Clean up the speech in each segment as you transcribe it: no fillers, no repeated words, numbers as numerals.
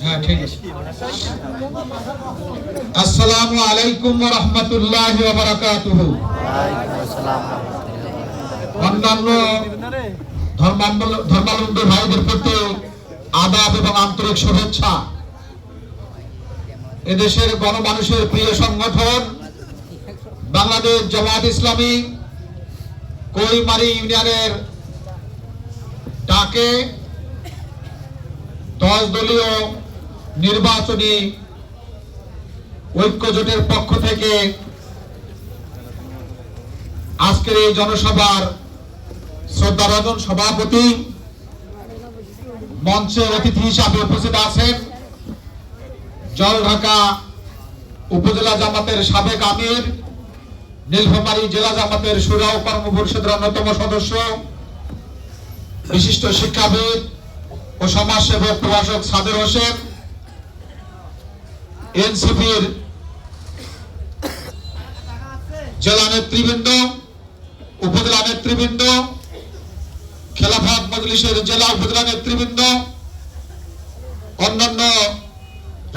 হ্যাঁ, ঠিক আছে। আসসালামু আলাইকুম ওয়া রাহমাতুল্লাহি ওয়া বারাকাতুহু। ওয়ালাইকুম আসসালাম। অন্যান্য ধর্মাবলম্বী ভাইদের প্রতি আদাব এবং আন্তরিক শুভেচ্ছা। এদেশের গণমানুষের প্রিয় সংগঠন বাংলাদেশ জামায়াত ইসলামী কৈমারি ইউনিয়নের ডাকে 10 দলীয় নির্বাচনী ঐক্য জোটের পক্ষ থেকে আজকের এই জনসভার শ্রদ্ধাভাজন সভাপতি মঞ্চে অতিথি হিসাবে উপস্থিত আছেন জলঢাকা উপজেলা জামাতের সাবেক আমির, নীলফামারী জেলা জামাতের শুরা ও কর্ম পরিষদের অন্যতম সদস্য, বিশিষ্ট শিক্ষাবিদ ও সমাজসেবক প্রভাষক সাদের হোসেন, এনসিপির জেলা নেতৃবৃন্দ, উপজেলা নেতৃবৃন্দ, খেলাফত মজলিসের জেলা উপজেলা নেতৃবৃন্দ, অন্যান্য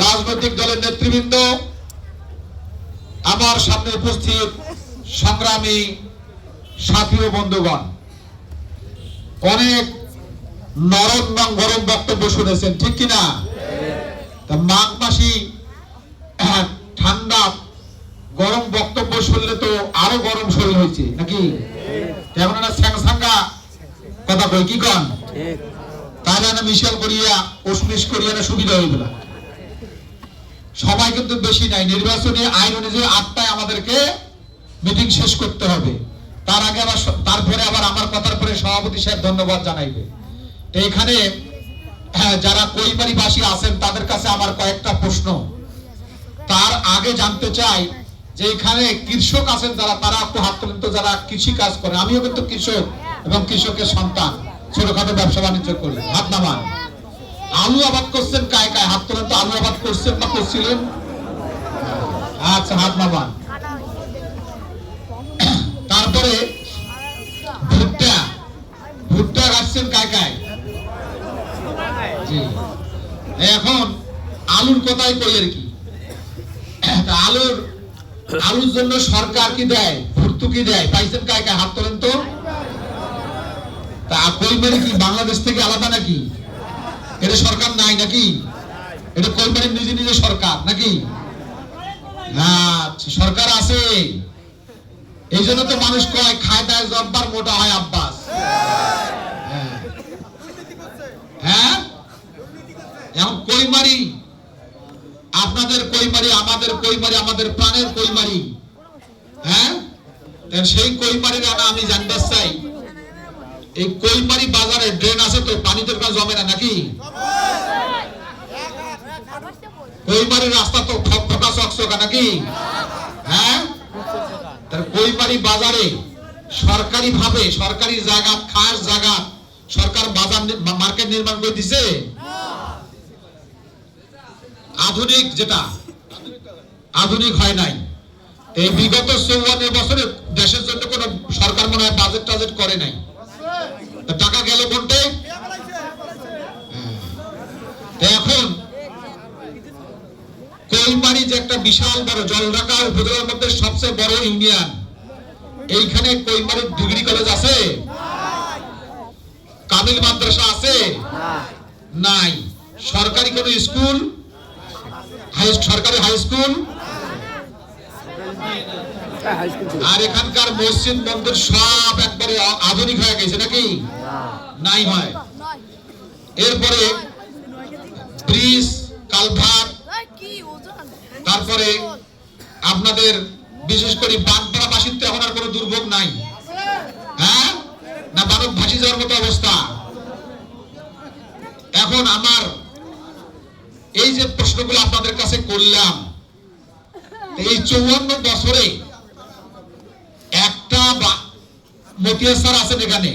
রাজনৈতিক দলের নেতৃবৃন্দ, আমার সামনে উপস্থিত সংগ্রামী সাথী ও বন্ধুগণ, অনেক নরম এবং গরম বক্তব্য শুনেছেন, ঠিক কিনা? মাঘ মাসি ঠান্ডা গরম বক্তব্য শুনলে তো আরো গরম শরীর হয়েছে নাকি? তেমন একটা স্যাংসাঙ্গা কথা কই কি কন? তাহলে না মিশেল করিয়া উসমিস করিয়া না সুবিধা হইল না। সময় কিন্তু বেশি নাই, নির্বাচনী আইন অনুযায়ী 8টায় আমাদেরকে মিটিং শেষ করতে হবে। তার আগে আবার তারপরে আবার আমার কথার পরে সভাপতি সাহেব ধন্যবাদ জানাইবে। তো এখানে যারা কৈমারিবাসী আছেন তাদের কাছে আমার কয়েকটা প্রশ্ন। তার আগে জানতে চাই যে এখানে কৃষক আছেন যারা, তারা একটু হাত তোলেন তো, যারা কৃষি কাজ করে। আমিও কিন্তু কৃষক এবং কৃষকের সন্তান, ছোটখাটো ব্যবসা বাণিজ্য করি। হাত নামান। আলু আবাদ করছেন কায় কায়? হাত তোলেন তো। আলু আবাদ করছেন না করছিলেন? আচ্ছা, হাত নামান। তারপরে ভুট্টা ভুট্টা গাছছেন কায় কায়? জি। এখন আলুর কথাই কই আর কি। আলুর জন্য সরকার কি দেয়? ভর্তুকি দেয়। পাইছেন কায় কায়? হাত তোলেন তো। তা কৈমারি কি বাংলাদেশ থেকে আলাদা নাকি? এটা সরকার নাই নাকি? এটা কৈমারির নিজে নিজে সরকার নাকি? আচ্ছা, সরকার আছে। এই জন্য তো মানুষ কয় খায় দায় জব্বার, মোটা হয় আব্বাস। হ্যাঁ, এখন কৈমারি, আপনাদের কৈমারি, আমাদের কৈমারি, আমাদের প্রাণের কৈমারি। হ্যাঁ, সেই কৈমারির আমি জানতে চাই, এই কৈমারি বাজারে ড্রেন আছে তো, পানিতে জমে না নাকি? কৈমারির রাস্তা তো ঠকঠকা চকচকা নাকি? হ্যাঁ, তার কৈমারি বাজারে সরকারি ভাবে, সরকারি জায়গা, খাস জায়গা সরকার বাজার মার্কেট নির্মাণ করে দিছে। আধুনিক, যেটা আধুনিক হয় নাই। এই বিগত 54 বছরে দেশের জন্য কোন সরকার মনে হয় বাজেট টাজেট করে নাই। টাকা গেল কোনটে? এখন কৈমারি যে একটা বিশাল বড়, জলঢাকা উপজেলার মধ্যে সবচেয়ে বড় ইউনিয়ন, এইখানে কৈমারির ডিগ্রি কলেজ আছে? কামিল মাদ্রাসা আছে? নাই। সরকারি কোন স্কুল, সরকারি হাই স্কুল? আর এখানকার মসজিদ মন্দির সব একবারে আধুনিক হয়ে গেছে নাকি? নাই হয়। এরপরে ব্রিজ, কালভার্ট, তারপরে আপনাদের বিশেষ করে বাগপাড়া বাসীর তো এখন আর কোনো দুর্ভোগ নাই। হ্যাঁ, না বানক ভাসি যাওয়ার মতো অবস্থা। এখন আমার এই যে প্রশ্নগুলো আপনাদের কাছে করলাম, এই 54 বছরে একটা মতিয়া স্যার আছেন এখানে,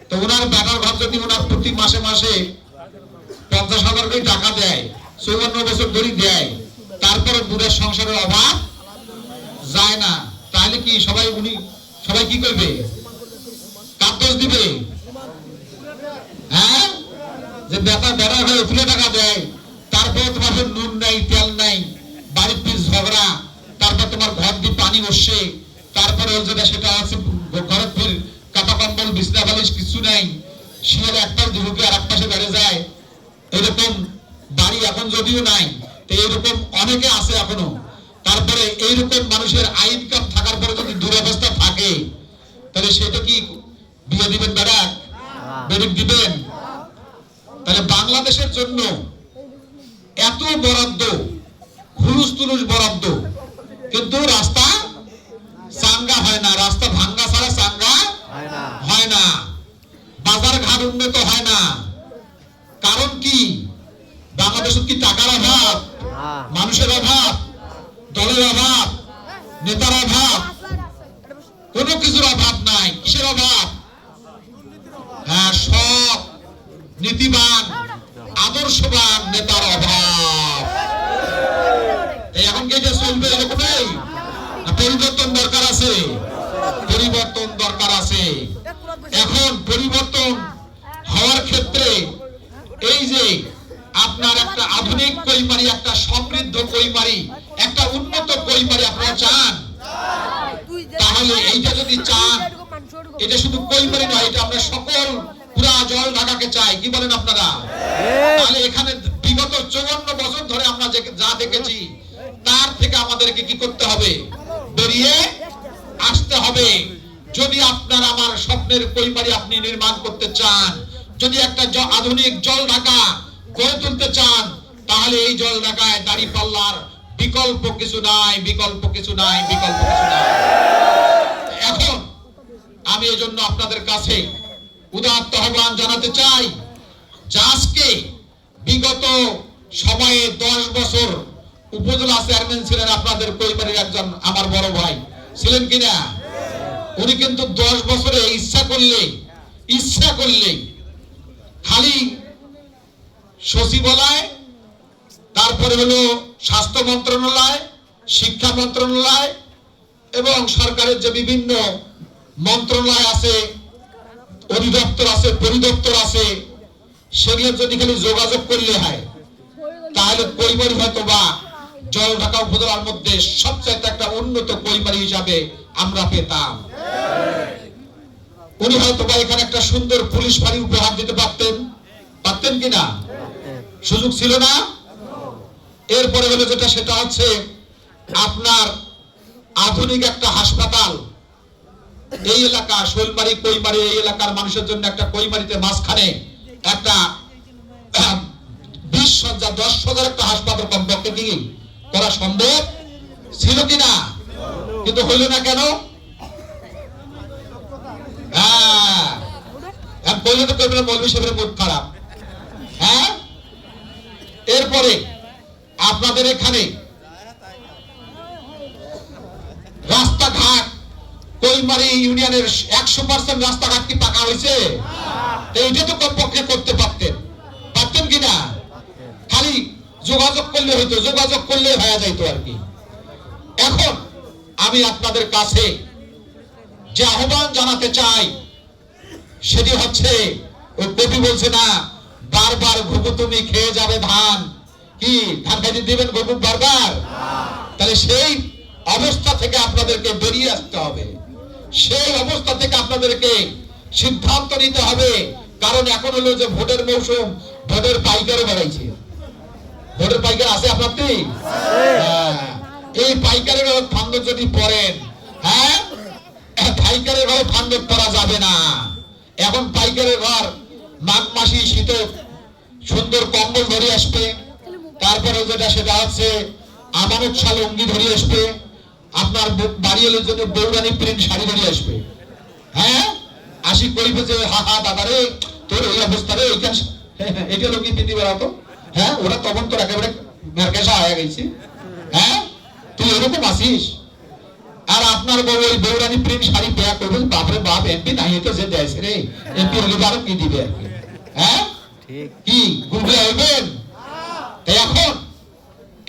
তো ওনার বেটার ঘর যদি ওনার প্রতি মাসে মাসে 50,000 করে টাকা দেয়, 54 বছর ধরে দেয়, তারপরে বুড়ার সংসারের অভাব যায় না। তাই তাহলে কি সবাই কি করবে? কার দোষ দিবে? হ্যাঁ, যে বেড়া হয়ে তুলে টাকা দেয়, তারপর তোমার নুন নাই, তেল নাই, বাড়ির পিস ঝগড়া, তারপর তোমার ঘর দিয়ে পানি বসছে, তারপরে যেটা সেটা আছে ঘরের ফির কাটা কম্বল বিছনা বালিশ কিছু নাই, শিয়াল একটা ঢুকে আর এক পাশে বেড়ে যায়, এরকম বাড়ি এখন যদিও নাই, তো এইরকম অনেকে আছে এখনো। তারপরে এইরকম মানুষের আইন কাপ থাকার পরে যদি দুরবস্থা থাকে, তাহলে সেটা কি বিয়ে দিবেন? বেড়াক দিবেন? তাহলে বাংলাদেশের জন্য এত বরাদ্দ, খুলুস তুলুস বরাদ্দ, কিন্তু রাস্তা চাঙ্গা হয় না, রাস্তা ভাঙ্গা ছাড়া চাঙ্গা হয় না, বাজার ঘাট উন্নত হয় না। কারণ কি? বাংলাদেশে কি টাকার অভাব, মানুষের অভাব, দলের অভাব, নেতার অভাব? কোনো কিছুর অভাব নাই। কিসের অভাব? হ্যাঁ, সব নীতিবান আদর্শবান নেতার অভাব। এখন কি এটা চলবে এরকমই? পরিবর্তন দরকার আছে, পরিবর্তন দরকার আছে। এখন পরিবর্তন হওয়ার ক্ষেত্রে এই যে আপনার একটা আধুনিক কৈমারি, একটা সমৃদ্ধ কৈমারি, একটা উন্নত কৈমারি আপনারা চান, তাহলে এইটা যদি চান, এটা শুধু কৈমারি নয়, এটা আমরা সকল পুরা জল ঢাকাকে চাই। কি বলেন আপনারা? তাহলে এখানে বিগত 54 বছর ধরে আমরা যা দেখেছি, তার থেকে আমাদেরকে কি করতে হবে? বেরিয়ে আসতে হবে। যদি আপনার আমার স্বপ্নের কৈমারি আপনি নির্মাণ করতে চান, যদি একটা আধুনিক জল ঢাকা গড়ে তুলতে চান, তাহলে এই জল ঢাকায় দাঁড়িপাল্লার বিকল্প কিছু নাই, বিকল্প কিছু নাই, বিকল্প কিছু নাই। এখন আমি এই জন্য আপনাদের কাছে উদাত্ত আহ্বান জানাতে চাই যে আজকে বিগত সময়ে 10 বছর উপজেলা চেয়ারম্যান ছিলেন আপনাদের কৈমারির একজন আমার বড় ভাই, ছিলেন কিনা? উনি কিন্তু 10 বছরে ইচ্ছা করলে খালি সচিবালয়, তারপরে হলো স্বাস্থ্য মন্ত্রণালয়, শিক্ষা মন্ত্রণালয় এবং সরকারের যে বিভিন্ন মন্ত্রণালয় আছে, অধিদপ্তর আছে, পরিদপ্তর আছে, সেগুলো যদি খালি যোগাযোগ করলে হয়, তাহলে কৈমারি হয়তো বা জল ঢাকা উপজেলার মধ্যে সবচেয়ে একটা উন্নত কৈমারি হিসাবে আমরা পেতাম। উনি হয়তো বা এখানে একটা সুন্দর পুলিশ ফাঁড়ি উপহার দিতে পারতেন কিনা? সুযোগ ছিল না। এরপরে হলো যেটা, সেটা হচ্ছে আপনার আধুনিক একটা হাসপাতাল। এই এলাকা শৈলবাড়ি, কৈমারি, এই এলাকার মানুষের জন্য একটা কৈমারিতে মাঝখানে একটা 20 শয্যা 10,000 একটা হাসপাতাল কমপক্ষে কি করা সম্ভব ছিল কিনা? কিন্তু হইল না কেন? বললে তো কৈমারি মৌলভী সাহেবের মুখ খারাপ। হ্যাঁ, এরপরে আপনাদের এখানে রাস্তাঘাট, কৈমারি ইউনিয়নের 100% রাস্তাঘাট কি পাকা হয়েছে? এইটা তো কমপক্ষে করতে পারতেন কিনা? খালি যোগাযোগ করলে হইতো, যোগাযোগ করলে হয়ে যাইতো আর কি। এখন আমি আপনাদের কাছে যে আহ্বান জানাতে চাই, সেটি হচ্ছে, ওই কবি বলছে না, বারবার ঘুঘু তুমি খেয়ে যাবে ধান, কি ধান খাইতে দিবেন ঘুঘু বারবার? তাহলে সেই অবস্থা থেকে আপনাদেরকে বেরিয়ে আসতে হবে, সেই অবস্থা থেকে আপনাদেরকে সিদ্ধান্ত নিতে হবে। কারণ এখন হলো যে ভোটের মৌসুম, ভোটের পাইকারও বাড়াইছে। ভোটের পাইকার আছে আপনাদের? এই পাইকারের ফান্ড যদি পড়েন, হ্যাঁ, পাইকারের ঘরে ফান্ড পড়া যাবে না। এখন পাইকারের ঘর মাঘ মাসি শীতে সুন্দর কম্বল ধরে আসবে, তারপরে যেটা সেটা হচ্ছে আমানত শাল অঙ্গি ধরে আসবে, আপনার বাড়ি এলে জন্য বৌরানি প্রিন্ট শাড়ি ধরে আসবে। হ্যাঁ, আসি কইবে যে হা হা দাদা রে, তোর এই অবস্থা রে, এইটা লোক পিন্দি বেড়াতো। হ্যাঁ, ওরা তখন তোর একেবারে মেরকেশা হয়ে গেছে। হ্যাঁ, তুই এরকম আসিস, আর আপনার বউ ওই বৌরানি প্রিন্ট শাড়ি পেয়া করবে, বাপরে বাপ, এমপি নাই তো যে দেয়ছে রে, এমপি হলে আরো কি দিবে আর কি? হ্যাঁ, কি গুগলে হইবেন? এখন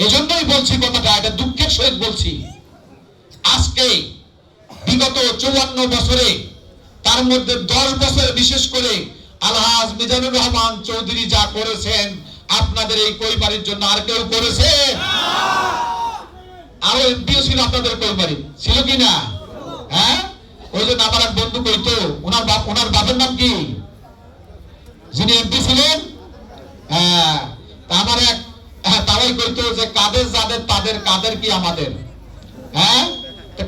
এজন্যই বলছি কথাটা, এটা দুঃখের সহিত বলছি। আজকে 54 বছরে, তার মধ্যে 10 বছরে বিশেষ করে আলহাজ মিজানুর রহমান চৌধুরী যা করেছেন আপনাদের এই কৈবাড়ির জন্য আর কেউ করেছে? আরো এমপিও ছিল আপনাদের কৈবাড়ি, ছিল কি না? হ্যাঁ, ওই যে আমার এক বন্ধু কইতো, ওনার বাপের নাম কি, যিনি এমপি ছিলেন? হ্যাঁ, আমার এক তারাই কইতো যে কাদের যাদের তাদের, কাদের কি আমাদের। হ্যাঁ,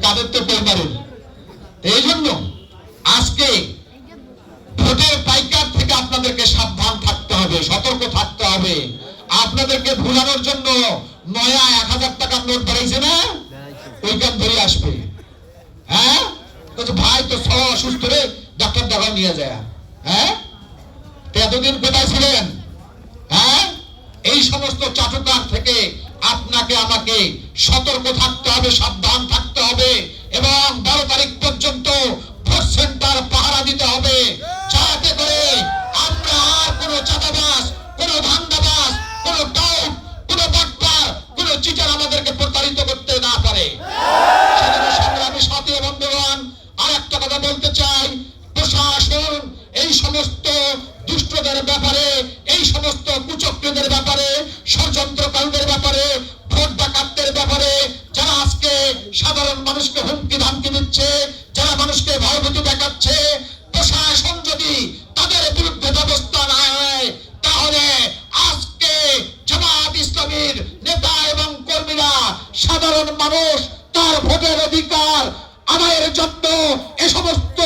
কাদের তো কৈবাড়ির। এই জন্য আজকে ভোটের পাইকার থেকে আপনাদেরকে সাবধান থাকতে হবে, সতর্ক থাকতে হবে। আপনাদেরকে ভুলানোর জন্য নয়া 1000 টাকার নোট বাড়াইছে না, ওইখান ধরে আসবে। হ্যাঁ, ভাই তো অসুস্থ রে, ডাক্তার দেখাও নিয়ে যায়। হ্যাঁ, এতদিন কোথায় ছিলেন? হ্যাঁ, এই সমস্ত চাটুকার থেকে আপনাকে আমাকে সতর্ক থাকতে হবে, সাবধান থাকতে হবে এবং 12 তারিখ পর্যন্ত ভোট সেন্টার পাহারা দিতে হবে, যাতে করে আমরা আর কোনো চাঁদাবাজ, কোনো ধান্দাবাজ, কোনো ডাউট, কোনো বাটপার, কোনো চিটার আমাদেরকে প্রতারিত করতে না পারে। সংগ্রামী সাথী বন্ধুগণ, আর একটা কথা বলতে চাই, প্রশাসন এই সমস্ত দুষ্টদের ব্যাপারে, এই সমস্ত কুচক্রীদের ব্যাপারে, ষড়যন্ত্রকারীদের ব্যাপারে, ভোট ডাকাতদের ব্যাপারে, যারা আজকে সাধারণ মানুষকে হুমকি ধামকি দিচ্ছে, যারা মানুষকে ভয়ভীতি দেখাচ্ছে, প্রশাসন যদি তাদের বিরুদ্ধে ব্যবস্থা না হয়, তাহলে আজকে জামাত ইসলামীর নেতা এবং কর্মীরা, সাধারণ মানুষ তার ভোটের অধিকার আদায়ের জন্য এ সমস্ত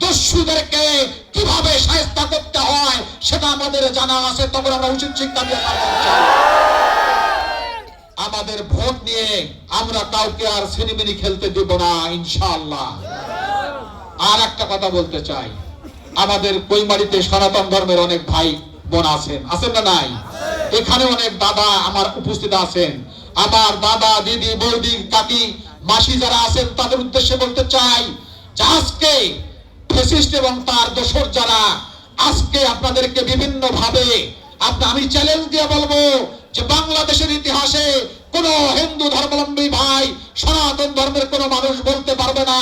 দস্যুদেরকে কিভাবে শায়েস্তা করতে হয় সেটা আমাদের জানা আছে। তখন আমরা উচিত শিক্ষা দিয়ে আমাদের ভোট নিয়ে আমরা কাউকে আর সিনেমিনি খেলতে দেব না, ইনশাআল্লাহ। আর একটা কথা বলতে চাই, আমাদের কৈমারিতে সনাতন ধর্মের অনেক ভাই বোন আছেন, আছেন না নাই? এখানে অনেক দাদা আমার উপস্থিত আছেন। আমার দাদা, দিদি, বৌদি, কাকি, মাসি যারা আছেন, তাদের উদ্দেশ্যে বলতে চাই যে আজকে ফ্যাসিস্ট এবং তার দোসর যারা আজকে আপনাদেরকে বিভিন্ন ভাবে আমি চ্যালেঞ্জ দিয়ে বলবো যে বাংলাদেশের ইতিহাসে কোন হিন্দু ধর্মাবলম্বী ভাই সনাতন ধর্মের কোন মানুষ বলতে পারবে না,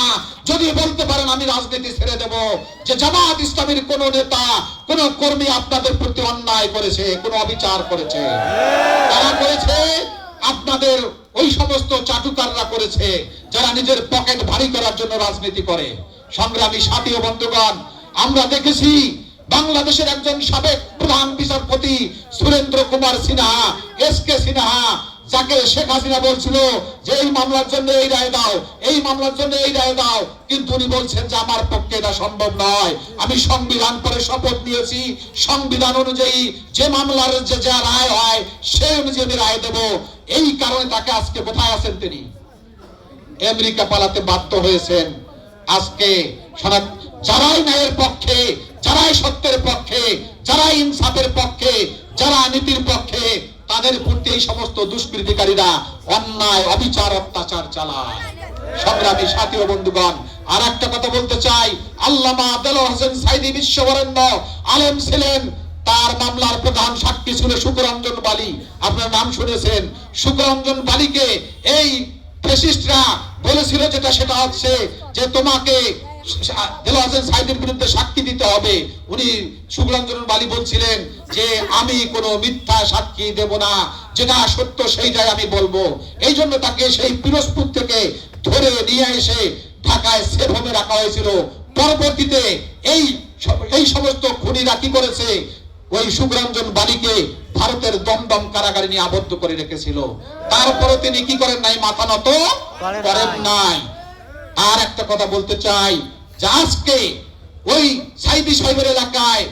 যদি বলতে পারেন আমি রাজনীতি ছেড়ে দেব, যে জামাত ইসলামীর কোন নেতা, কোন কর্মী আপনাদের প্রতি অন্যায় করেছে, কোন অবিচার করেছে। তারা করেছে আপনাদের ওই সমস্ত চাটুকাররা করেছে, যারা নিজের পকেট ভারী করার জন্য রাজনীতি করে। সংগ্রামী সাথী ও বন্ধুগণ, আমরা দেখেছি বাংলাদেশের একজন সাবেক প্রধান বিচারপতি সুরেন্দ্র কুমার সিনহা, এসকে সিনহা, যাকে শেখ হাসিনা বলছিল যে এই মামলার জন্য এই রায় দাও, এই মামলার জন্য এই রায় দাও, কিন্তু উনি বলছেন যে আমার পক্ষে এটা সম্ভব নয়, আমি সংবিধান পড়ে শপথ নিয়েছি, সংবিধান অনুযায়ী যে মামলার যে যা রায় হয় সেই অনুযায়ী আমি রায় দেব। এই কারণে তাকে আজকে কোথায় আছেন তিনি? আমেরিকা পালাতে বাধ্য হয়েছেন। আজকে যারাই ন্যায়ের পক্ষে, যারাই সত্যের পক্ষে, যারাই ইনসাফের পক্ষে, যারা নীতির পক্ষে, তাদের প্রতি এই সমস্ত দুষ্কৃতিকারীরা অন্যায়, অবিচার, অত্যাচার চালায়। সংগ্রামী সাথী ও বন্ধুগণ, আর একটা কথা বলতে চাই, আল্লামা দেলোয়ার হোসেন সাইদি বিশ্ববরেণ্য আলেম ছিলেন। তার মামলার প্রধান সাক্ষী ছিল শুকরঞ্জন বালী, আপনার নাম শুনেছেন। শুকরঞ্জন বালীকে এই ফ্যাসিস্টরা বলেছিল যেটা, সেটা হচ্ছে যে তোমাকে দেলোয়ার হোসেন সাইদির বিরুদ্ধে সাক্ষী দিতে হবে। উনি শুকরঞ্জন বালী বলছিলেন যে আমি কোনো মিথ্যা সাক্ষী দেব না, যেটা সত্য সেইটাই আমি বলবো। এই জন্য তাকে সেই পিরোজপুর থেকে ধরে নিয়ে এসে ঢাকায় সেফ হোমে রাখা হয়েছিল। পরবর্তীতে এই সমস্ত খুনিরা কি করেছে, ওই শুকরঞ্জন বালীকে ভারতের দমদম কারাগারে নিয়ে আবদ্ধ করে রেখেছিল। তারপরও তিনি কি করেন নাই, মাথা নত করেন নাই। আর একটা কথা বলতে চাই যে আজকে ওই সাইদি সাহেবের এলাকায়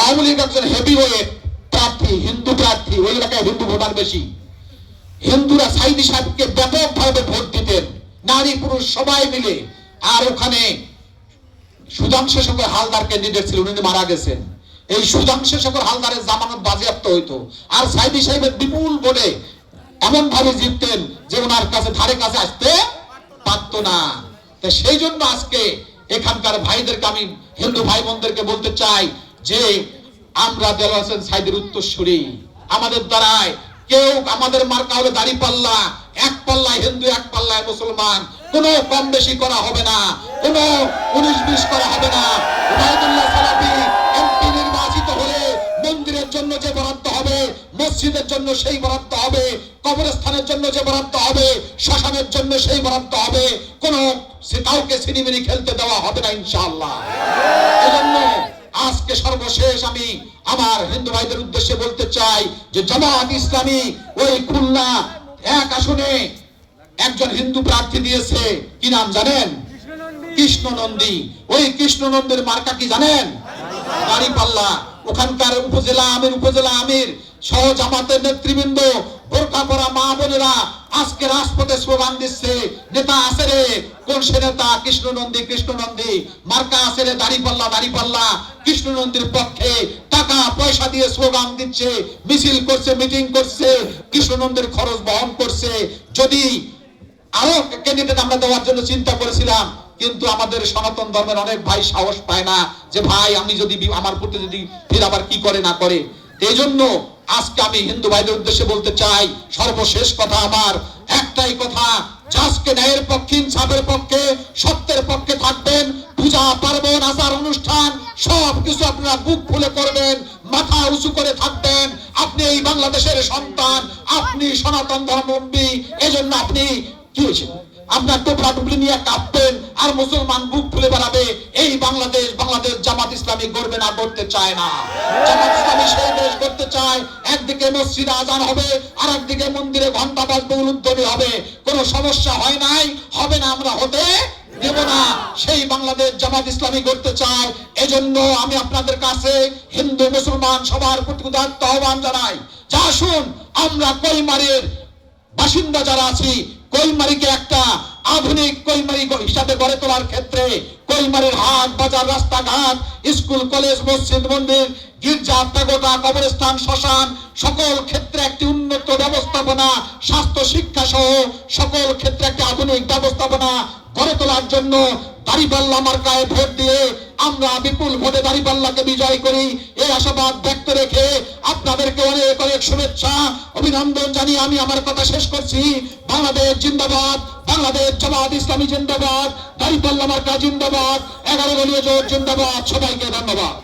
আওয়ামী লীগ একজন হেভিওয়েট প্রার্থী, হিন্দু প্রার্থী, ওই এলাকায় হিন্দু ভোটার বেশি। হিন্দুরা সাইদি সাহেবকে ব্যাপকভাবে ভোট দিতেন, নারী পুরুষ সবাই মিলে। আর ওখানে সুধাংশু শেখর হালদার ক্যান্ডিডেট ছিল, উনি মারা গেছেন। এই সুধাংশু শেখর হালদারের জামানত বাজেয়াপ্ত হইতো, আর সাইদি সাহেবের বিপুল ভোটে এমন ভাবে জিততেন যে ওনার কাছে ধারে কাছে আসতে পারত না। সেই জন্য আজকে এখানকার ভাইদেরকে, আমি হিন্দু ভাই বোনদেরকে বলতে চাই যে আমরা দেলোয়ার হোসেন সাইদির উত্তরসূরি। আমাদের দ্বারায় কেউ, আমাদের মার্কা হলো দাড়িপাল্লা, এক পাল্লায় হিন্দু, এক পাল্লায় মুসলমান, কোনো কম বেশি করা হবে না, কোনো 19-20 করা হবে না। ওবায়দুল্লাহ সালাফি এমপি নির্বাচিত হলে মন্দিরের জন্য যে বরাদ্দ হবে, মসজিদের জন্য সেই বরাদ্দ হবে, কবরস্থানের জন্য যে বরাদ্দ হবে, শ্মশানের জন্য সেই বরাদ্দ হবে। কোনো কাউকে সিনেমিনি খেলতে দেওয়া হবে না ইনশাআল্লাহ। এজন্য আজকে সর্বশেষ আমি আমার হিন্দু ভাইদের উদ্দেশ্যে বলতে চাই যে জামাত ইসলামী ওই খুলনা 1 আসনে একজন হিন্দু প্রার্থী দিয়েছে, কি নাম জানেন? কৃষ্ণ নন্দী। ওই কৃষ্ণ নন্দীর মার্কা কি জানেন? দাঁড়িপাল্লা। ওখানকার উপজেলা আমির সহ জামাতের নেতৃবৃন্দ, বোরকা পরা মা বোনেরা আজকে রাজপথে স্লোগান দিচ্ছে, নেতা আছে রে, কোন সে নেতা? কৃষ্ণ নন্দী, মার্কা আছে রে দাঁড়িপাল্লা। কৃষ্ণ নন্দীর পক্ষে টাকা পয়সা দিয়ে স্লোগান দিচ্ছে, মিছিল করছে, মিটিং করছে, কৃষ্ণ নন্দীর খরচ বহন করছে। যদি আরো ক্যান্ডিডেট আমরা দেওয়ার জন্য চিন্তা করেছিলাম, কিন্তু আমাদের সনাতন ধর্মের অনেক ভাই সাহস পায় না যে ভাই আমি যদি আমার প্রতি যদি ফির আবার কি করে না করে। এই জন্য আজকে আমি হিন্দু ভাইদের উদ্দেশ্যে বলতে চাই, সর্বশেষ কথা আমার একটাই কথা, আজকে ন্যায়ের পক্ষে, ইনসাফের পক্ষে, সত্যের পক্ষে থাকবেন। পূজা পার্বণ আচার অনুষ্ঠান সব কিছু আপনারা বুক খুলে করবেন, মাথা উঁচু করে থাকবেন। আপনি এই বাংলাদেশের সন্তান, আপনি সনাতন ধর্মাবলম্বী, এজন্য আপনি কি হয়েছে আপনার টোপরা টুপলি নিয়ে কাঁপবেন আর মুসলমান বুক ফুলে বেড়াবে। এই বাংলাদেশ জামাত ইসলামী গড়বে না, গড়তে চায় না। জামাত ইসলামী সেই দেশ গড়তে চায়, একদিকে মসজিদে আজান হবে আর একদিকে মন্দিরে ঘন্টা বাজবে, উলুধ্বনি হবে। কোনো সমস্যা হয় নাই, হবে না, আমরা হতে দেব না। সেই বাংলাদেশ জামাত ইসলামী গড়তে চায়। এজন্য আমি আপনাদের কাছে হিন্দু মুসলমান সবার প্রতি উদাত্ত আহ্বান জানাই, যা আসুন আমরা কৈমারির বাসিন্দা যারা আছি, কৈমারিকে একটা আধুনিক কৈমারি হিসাবে গড়ে তোলার ক্ষেত্রে কৈমারির হাট বাজার, রাস্তাঘাট, স্কুল, কলেজ, মসজিদ, মন্দির, গির্জা, পাগোটা, কবরস্থান, শ্মশান সকল ক্ষেত্রে একটি উন্নত ব্যবস্থাপনা, স্বাস্থ্য, শিক্ষা সহ সকল ক্ষেত্রে একটি আধুনিক ব্যবস্থাপনা গড়ে তোলার জন্য দাঁড়িপাল্লা মার্কায় ভোট দিয়ে আমরা বিপুল ভোটে দাঁড়িপাল্লাকে বিজয় করি, এই আশাবাদ ব্যক্ত রেখে আপনাদেরকে অনেক শুভেচ্ছা, অভিনন্দন জানিয়ে আমি আমার কথা শেষ করছি। বাংলাদেশ জিন্দাবাদ, বাংলাদেশ জামাত ইসলামী জিন্দাবাদ, দাঁড়িপাল্লা মার্কা জিন্দাবাদ, 11 দলীয় জোট জিন্দাবাদ। সবাইকে ধন্যবাদ।